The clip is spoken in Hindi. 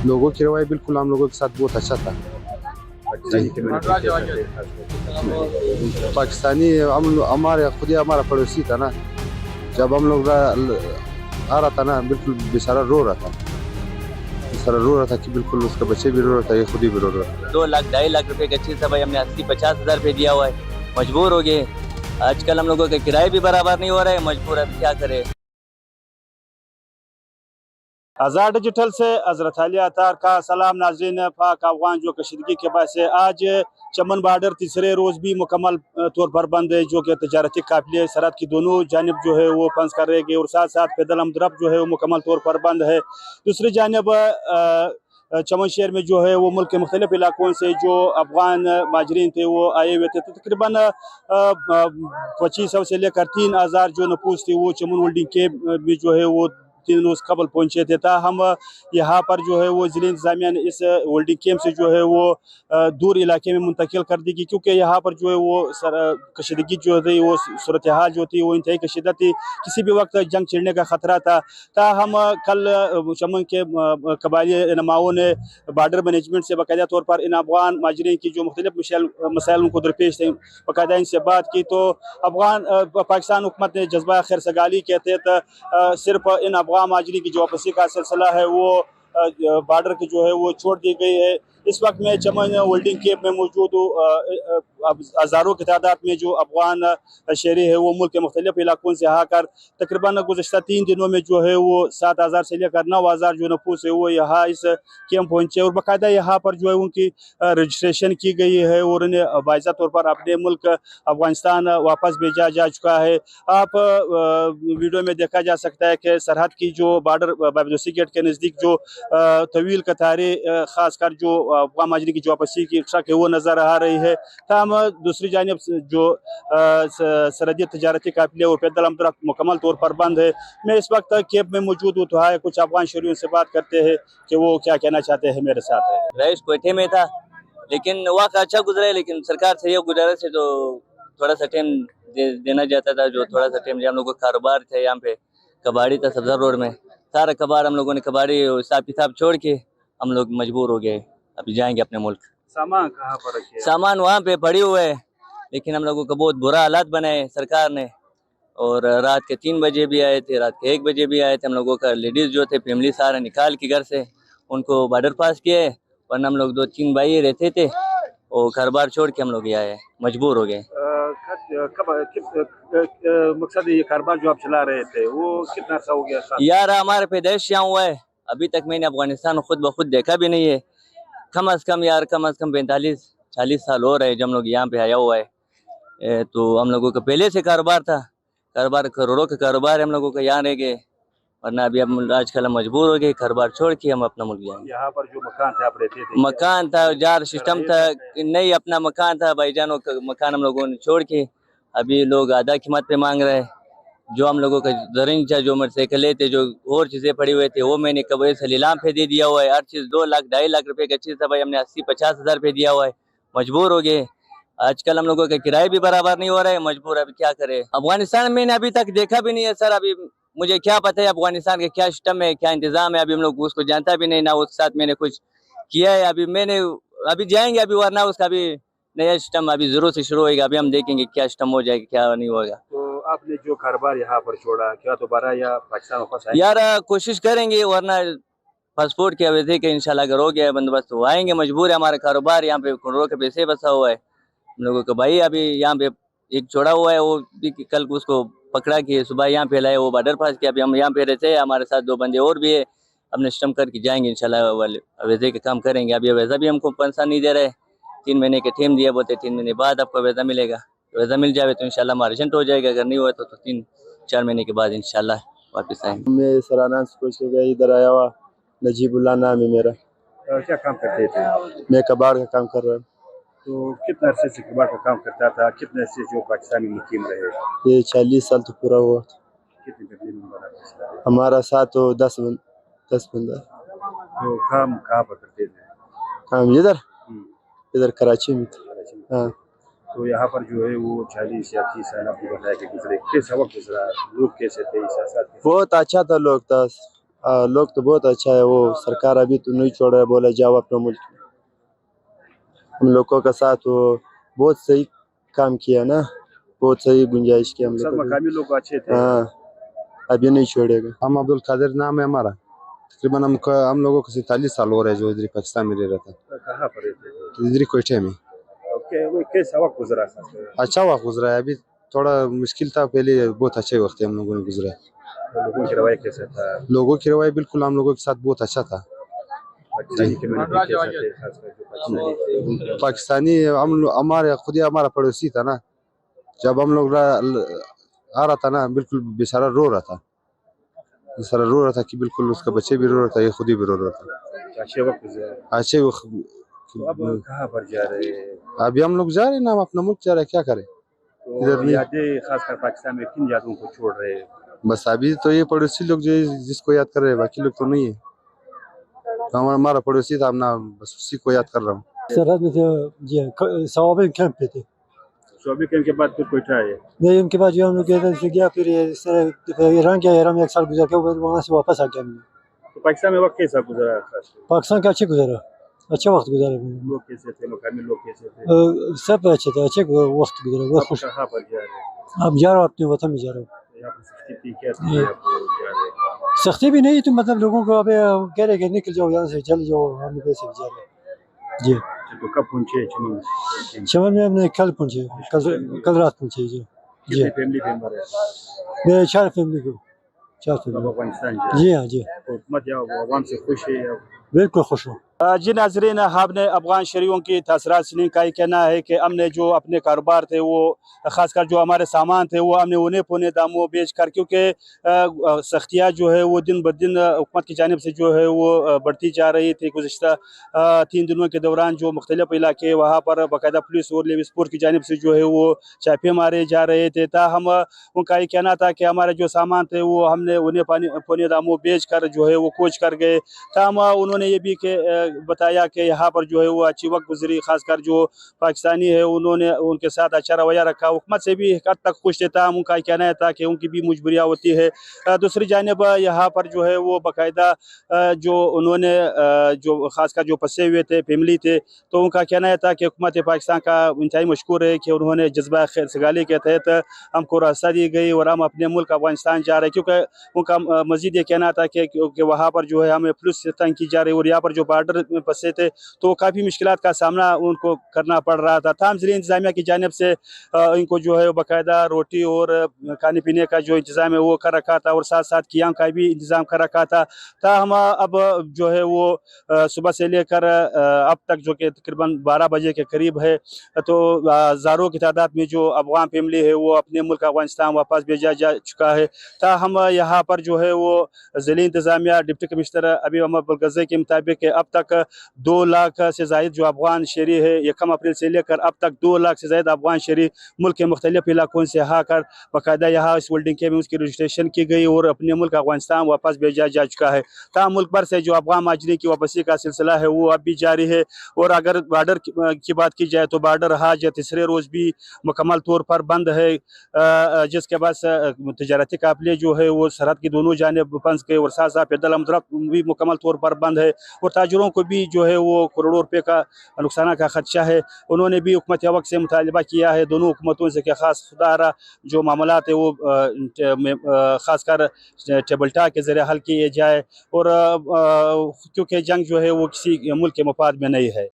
लोगों की रवैया बिल्कुल हम लोगों के साथ बहुत अच्छा था। पाकिस्तानी हम हमारे खुद ही हमारा पड़ोसी था ना। जब हम लोग आ रहा था ना, बिल्कुल बेचारा रो रहा था। बेचारा रो रहा था कि बिल्कुल उसका बच्चे भी रो रहा था, ये खुद ही भी रो रहा था। 2 लाख 2.5 लाख रुपए की अच्छी सफाई हमने 80-50 हजार रुपए दिया हुआ है, मजबूर हो गए। आजकल हम लोगों के किराए भी बराबर नहीं हो रहे, मजबूर अब क्या करें। आज़ाद डिजिटल से हजरत अली अतार का सलाम। नाज़रीन, पाक अफगान जो कशीदगी के बाद से आज चमन बॉर्डर तीसरे रोज़ भी मुकम्मल तौर पर बंद है, जो कि तजारती काफिले सरहद की दोनों जानब जो है वो फंस कर रहेगी और साथ साथ पैदल हमदरब जो है वो मुकम्मल तौर पर बंद है। दूसरी जानब चमन शहर में जो है वो मुल्क के मुख्तलिफ इलाकों से जो अफगान माजरीन थे वो आए हुए थे, तो तकरीबन 2500 से लेकर 3000 जो नफूस थे वो चमन होल्डिंग कैंप में जो है वो 3 रोज़ कबल पहुँचे थे। हम यहाँ पर जो है वो ज़िला इंतज़ामिया ने इस होल्डिंग कैंप से जो है वो दूर इलाके में मुंतकिल कर दी गई, क्योंकि यहाँ पर जो है वो कशीदगी जो थी, वो सूरत हाल जो थी वो इंतहाई कशीदा थी, किसी भी वक्त जंग छिड़ने का ख़तरा था। हम कल चमन के कबायली रहनुमाओं ने बॉर्डर मैनेजमेंट से बाकायदा तौर पर इन अफगान माजरीन की जो मुख्तलिफ मसाइल उनको दरपेश थे, बाकायदा इनसे बात की। तो अफगान पाकिस्तान हुकूमत ने जज्बा खैर सगाली के तहत सिर्फ इन अफगान माजरी की जो वापसी का सिलसिला है वो बॉर्डर की जो है वो छोड़ दी गई है। इस वक्त मैं चमन होल्डिंग कैंप में मौजूद हूँ। हज़ारों की तादाद में जो अफगान शहरी है वो मुल्क के मुख्तलिफ इलाकों से आकर तकरीबन गुज़श्ता 3 दिनों में जो है वो 7000 से लेकर 9000 जो नफूस है वो यहाँ इस कैंप पहुँचे और बाकायदा यहाँ पर जो है उनकी रजिस्ट्रेशन की गई है और उन्हें बाइज़ा तौर पर अपने मुल्क अफगानिस्तान वापस भेजा जा चुका है। आप वीडियो में देखा जा सकता है कि सरहद की जो बॉर्डर बाबदोसी गेट के नज़दीक जो तवील कतारें ख़ासकर जो अफगान माजरी की जो वापसी की ट्रक है वो नज़र आ रही है। हम दूसरी जानिब जो सरहदी तजारती काफिले और पैदल हमदरब मुकम्मल तौर पर बंद है। मैं इस वक्त कैंप में मौजूद हूँ, तो है कुछ अफगान शहरियों से बात करते हैं कि वो क्या कहना चाहते हैं। मेरे साथ है रईस कोयठे में था, लेकिन वक्त अच्छा गुजरा है, लेकिन सरकार से ये गुजारिश है जो थोड़ा सा टाइम देना जाता था, जो थोड़ा सा टाइम हम लोगों का कारोबार था यहाँ पे, कबाड़ी था सब्जा रोड में, सारा कबाड़ हम लोगों ने कबाड़ी हिसाब किताब छोड़ के हम लोग मजबूर हो गए, अभी जाएंगे अपने मुल्क। सामान कहाँ पर रखे? सामान वहाँ पे पड़ी हुए है, लेकिन हम लोगों को बहुत बुरा हालात बनाए सरकार ने। और रात के 3 बजे भी आए थे, रात के 1 बजे भी आए थे। हम लोगों का लेडीज जो थे फैमिली सारा निकाल के घर से उनको बॉर्डर पास किए, वरना हम लोग 2-3 भाई रहते थे और घर बार छोड़ के हम लोग यहाँ आए, मजबूर हो गए। मकसद ये कारोबार जो आप चला रहे थे वो कितना अर्सा हो गया? यार हमारे पैदाइश यहाँ हुआ है, अभी तक मैंने अफगानिस्तान खुद ब खुद देखा भी नहीं है। कम अज कम यार 45-40 साल हो रहे हैं जब हम लोग यहाँ पे आया हुआ है। तो हम लोगों का पहले से कारोबार था, कारोबार करोड़ों का कारोबार हम लोगों का यहाँ रह गए, वरना अभी हम आजकल मजबूर हो गए कारोबार छोड़ के हम अपना मुल्क जाएंगे। यहाँ पर जो मकान था आप रहते थे? मकान था, जार सिस्टम था, नहीं अपना मकान था भाईजानों का मकान हम लोगों ने छोड़ के अभी लोग आधा कीमत पे मांग रहे हैं। जो हम लोगों का जरिंग था, जो मोटरसाइकिलें थे, जो और चीज़ें पड़ी हुई थे, वो मैंने कब्र से नीलाम पे दे दिया हुआ है। हर चीज़ 2 लाख 2.5 लाख रुपए की अच्छी सफाई हमने 80-50 हजार रुपये दिया हुआ है, मजबूर हो गए। आजकल हम लोगों के किराए भी बराबर नहीं हो रहे, मजबूर अभी क्या करे। अफगानिस्तान मैंने अभी तक देखा भी नहीं है सर, अभी मुझे क्या पता है अफगानिस्तान का क्या सिस्टम है, क्या इंतजाम है, अभी हम लोग उसको जानता भी नहीं, ना उसके साथ मैंने कुछ किया है। अभी जाएंगे अभी, वरना उसका अभी नया सिस्टम अभी जरूर से शुरू होगा, अभी हम देखेंगे क्या सिस्टम हो जाएगा क्या नहीं होगा। तो आपने जो कारोबार यहाँ पर छोड़ा, क्या दोबारा या पाकिस्तान वापस आए? यार कोशिश करेंगे, वरना पासपोर्ट की अवधि के इंशाल्लाह अगर हो गया बंदोबस्त तो आएंगे, मजबूर है। हमारा कारोबार यहाँ पे करोड़ों के पैसे बसा हुआ है। हम लोगों का भाई अभी यहाँ पे एक छोड़ा हुआ है, वो भी कल उसको पकड़ा के सुबह यहाँ पे लाए, वो बॉर्डर पास किया। अभी हम यहाँ पे रहते हैं, हमारे साथ 2 बंदे और भी है, अपने सिस्टम करके जाएंगे इंशाल्लाह, वाले अवैधा का काम करेंगे। अभी वैसा भी हमको पैसा नहीं दे रहे, 3 महीने के टाइम दिया, बोलते 3 महीने बाद आपको वैसा मिलेगा। वैसा मिल जाए तो इंशाल्लाह हमारा एजेंट हो जाएगा, अगर नहीं हुआ तो 3-4 महीने के बाद इंशाल्लाह वापस आएंगे। मैं सराना से पूछ के इधर आया हुआ, नजीबुल्ला नाम है मेरा। क्या काम करते थे? मैं कबाड़ का काम कर रहा हूँ। तो कितना अरसे से कबाड़ का काम करता था? कितने से जो पाकिस्तान में मुकीम रहे? ये 40 साल तो पूरा हुआ। कितने तकलीफ में? हमारा साथ तो 10 बंदा। तो काम कहाँ पर करते थे? हम इधर कराची में। हाँ। तो यहाँ पर जो है वो 40 या 30 साल आपको बताया कि गुजरे, कैसा वक्त गुजरा, लोग कैसे थे? बहुत अच्छा था, लोग था, लोग तो बहुत अच्छा है, वो सरकार अभी तो नहीं छोड़ रहा है, बोला जाओ अपना मुल्क। हम लोगों का साथ वो बहुत सही काम किया ना, बहुत सही गुंजाइश की हम सब लोग। मकामी लोग अच्छे थे। हाँ, अभी नहीं छोड़ेगा। हम अब्दुल कादिर नाम है हमारा। तकरीबन हम लोगों को 47 साल हो रहे हैं जो इधर पाकिस्तान में रह रहा था। कहाँ पर रहते थे? इधर कोयटे में। वो कैसा वक्त गुजरा था? अच्छा वक्त गुजरा है, अभी थोड़ा मुश्किल था, पहले बहुत अच्छे वक्त हम लोगों ने गुजरा है। लोगों की रवैया कैसा था? लोगों की रवैया बिल्कुल हम लोगों के साथ बहुत अच्छा था। पाकिस्तानी कम्युनिटी कैसा थे, खासकर जो पाकिस्तानी थे उनके? पाकिस्तानी हमारे खुद ही हमारा पड़ोसी था ना, जब हम लोग आ रहा था ना, बिल्कुल बेचारा रो रहा था। बेचारा रो रहा था कि बिल्कुल उसका बच्चे भी रो रहा था, ये खुद ही भी रो रहा था। अच्छे वक्त गुजरा। अच्छे तो अब कहाँ पर जा रहे हैं? अभी हम लोग जा रहे हैं ना, हम अपना मुल्क जा रहे हैं, क्या करें इधर तो नहीं। यादें खासकर पाकिस्तान में किन यादों को छोड़ रहे हैं? बस अभी तो ये पड़ोसी लोग जो जिसको याद कर रहे हैं, बाकी लोग तो नहीं है। तो हमारा पड़ोसी था, हम ना बस उसी को याद कर रहा हूँ। सरहद में थे जी, सवाबिन कैंप पे थे। शोबी कैंप के बाद फिर कोयटा है। नहीं, उनके बाद जो हम लोग गए थे गया, फिर इस तरह ईरान गया, ईरान में 1 साल गुजर के फिर वहाँ से वापस आ गया हमने। तो पाकिस्तान में वक्त कैसा गुजरा? खासकर पाकिस्तान का अच्छे गुजरा, अच्छा वक्त गुजरा। लोग कैसे थे, मकामी लोग कैसे थे? सब अच्छे थे, अच्छे वक्त गुजरा, बहुत अब खुश। कहाँ पर जा रहे हैं? अब जा रहा हूँ, अपने वतन में जा रहा हूँ। यहाँ पर सख्ती थी क्या थी? आप जा रहे हैं? सख्ती भी नहीं तो मतलब लोगों को अब कह रहे कि निकल जाओ यहाँ से, चल जाओ, हम लोग ऐसे भी जा रहे हैं जी। तो कब पहुँचे चमन? चमन में हमने कल पहुँचे, कल रात पहुँचे जी। कितनी फैमिली मेंबर है? मेरे 4 फैमिली को, 4 अब फैमिली। अफगानिस्तान जी हाँ जी, तो हुकूमत या अवाम से खुश है या? बिल्कुल खुश हूँ। जी नाजरीन, हमने अफगान शहरियों की तसरात सुनी। का ही कहना है कि हमने जो अपने कारोबार थे वो ख़ासकर जो हमारे सामान थे वो हमने उन्हें पुने दामों बेच कर, क्योंकि सख्तियाँ जो है वो दिन ब दिन हुकूमत की जानिब से जो है वो बढ़ती जा रही थी। गुज़िश्ता 3 दिनों के दौरान जो मुख्तलिफ इलाके वहाँ पर बाकायदा पुलिस और लेविसपुर की जानिब से जो है वो छापे मारे जा रहे थे। हम उनका ये कहना था कि हमारे जो सामान थे वो हमने उन्हें पुने दामों बेच कर जो है वो कोच कर गए। हम उन्होंने ये भी बताया कि यहाँ पर जो है वो अच्छी वक्त गुजरी, खासकर जो पाकिस्तानी है उन्होंने उनके साथ अच्छा रवैया रखा, हुकूमत से भी एक हद तक खुश थे। उनका कहना था कि उनकी भी मजबूरियाँ होती है। दूसरी जानिब यहाँ पर जो है वो बाकायदा जो उन्होंने जो खासकर जो फंसे हुए थे फैमिली थे, तो उनका कहना था कि हुकूमत पाकिस्तान का इंतहाई मशकूर है कि उन्होंने जज्बा खैर सगाली के तहत हमको रास्ता दी गई और हम अपने मुल्क अफगानिस्तान जा रहे हैं। क्योंकि उनका मजीद ये कहना था कि वहाँ पर जो है हमें पुलिस से तंग की जा रही है और यहाँ पर जो बॉर्डर में फंसे थे तो काफ़ी मुश्किलात का सामना उनको करना पड़ रहा था। तमाम ज़िले इंतज़ामिया की जानिब से इनको जो है बाकायदा रोटी और खाने पीने का जो इंतज़ाम है वो कर रखा था और साथ साथ कियाम का भी इंतज़ाम कर रखा था। हम अब जो है वो सुबह से लेकर अब तक जो कि तकरीबन 12 बजे के करीब है, तो हज़ारों की तादाद में जो अफगान फैमिली है वो अपने मुल्क अफगानिस्तान वापस भेजा जा चुका है। हम यहाँ पर जो है वो ज़िले इंतज़ामिया डिप्टी कमिश्नर अभी अहमद गज़े के मुताबिक अब तक 2 लाख से ज़ायद जो अफगान शहरी है 1 अप्रैल से लेकर अब तक 2 लाख से ज़ायद अफगान शहरी मुल्क के मुख्तलिफ इलाकों से आकर बाकायदा यहाँ इस होल्डिंग कैंप में उसकी रजिस्ट्रेशन की गई और अपने मुल्क अफगानिस्तान वापस भेजा जा चुका है। मुल्क भर से जो अफगान माजरी की वापसी का सिलसिला है वो अब भी जारी है। और अगर बॉर्डर की बात की जाए तो बॉर्डर आज तीसरे रोज़ भी मुकम्मल तौर पर बंद है, जिसके बाद तजारती काफिले जो है वो सरहद की दोनों जानिब फंस गए और साथ साथ पैदल आमद भी मुकम्मल तौर पर बंद है और ताजरों को भी जो है वो करोड़ों रुपए का नुकसान का खदशा है। उन्होंने भी हुकूमत वक्त से मुतालबा किया है दोनों हुकूमतों से कि खास खुदारा जो मामलात है वो ख़ासकर टेबल टॉक के ज़रिए हल किए जाए और क्योंकि जंग जो है वो किसी मुल्क के मफाद में नहीं है।